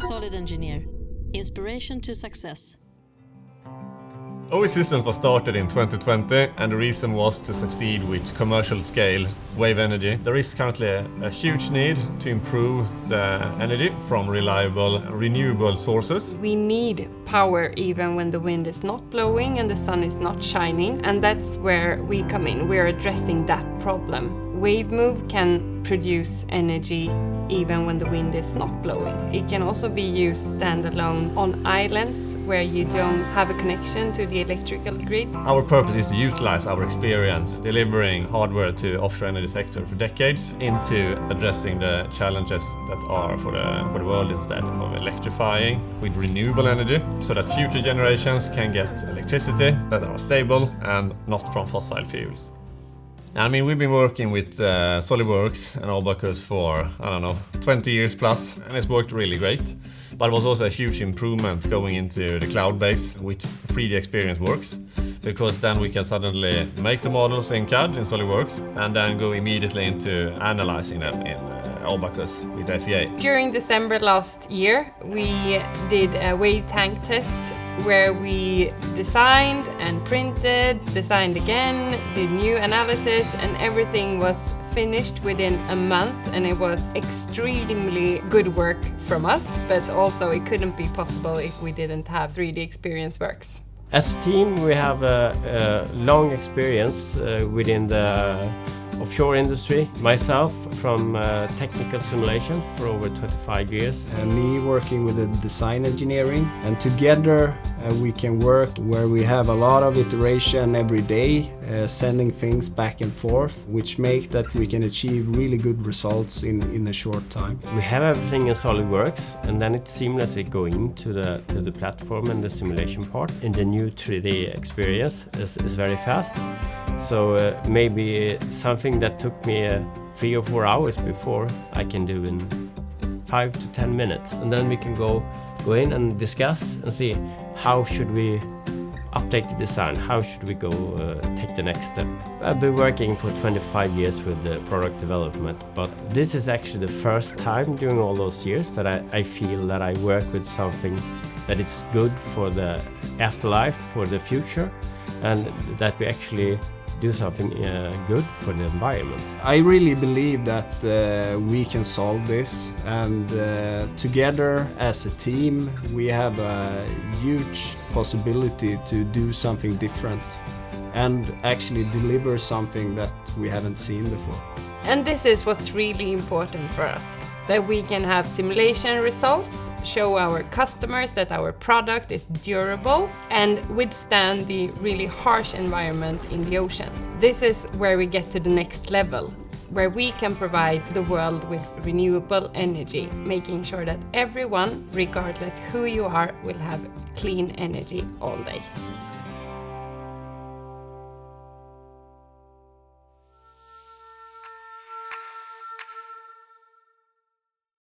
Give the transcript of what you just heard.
Solid engineer. Inspiration to success. OE Systems was started in 2020, and the reason was to succeed with commercial scale wave energy. There is currently a huge need to improve the energy from reliable renewable sources. We need power even when the wind is not blowing and the sun is not shining, and that's where we come in. We're addressing that problem. WaveMove can produce energy even when the wind is not blowing. It can also be used standalone on islands where you don't have a connection to the electrical grid. Our purpose is to utilize our experience delivering hardware to offshore energy sector for decades into addressing the challenges that are for the world instead of electrifying with renewable energy so that future generations can get electricity that are stable and not from fossil fuels. I mean, we've been working with SOLIDWORKS and Abacus for, 20 years plus, and it's worked really great. But it was also a huge improvement going into the cloud base with 3DEXPERIENCE works, because then we can suddenly make the models in CAD in SOLIDWORKS and then go immediately into analyzing them in Abacus with FEA. During December last year, we did a wave tank test where we designed and printed, designed again, did new analysis, and everything was finished within a month, and it was extremely good work from us, but also it couldn't be possible if we didn't have 3DEXPERIENCE works. As a team, we have a long experience within the offshore industry. Myself from technical simulation for over 25 years. Me working with the design engineering, and together we can work where we have a lot of iteration every day, sending things back and forth, which make that we can achieve really good results in a short time. We have everything in SolidWorks, and then it seamlessly go into the platform and the simulation part. And the new 3DEXPERIENCE is very fast. So maybe something that took me 3 or 4 hours before, I can do in 5 to 10 minutes. And then we can go in and discuss and see how should we update the design, how should we go take the next step. I've been working for 25 years with the product development, but this is actually the first time during all those years that I feel that I work with something that is good for the afterlife, for the future, and that we actually do something good for the environment. I really believe that we can solve this, and together as a team we have a huge possibility to do something different and actually deliver something that we haven't seen before. And this is what's really important for us, that we can have simulation results, show our customers that our product is durable and withstand the really harsh environment in the ocean. This is where we get to the next level, where we can provide the world with renewable energy, making sure that everyone, regardless who you are, will have clean energy all day.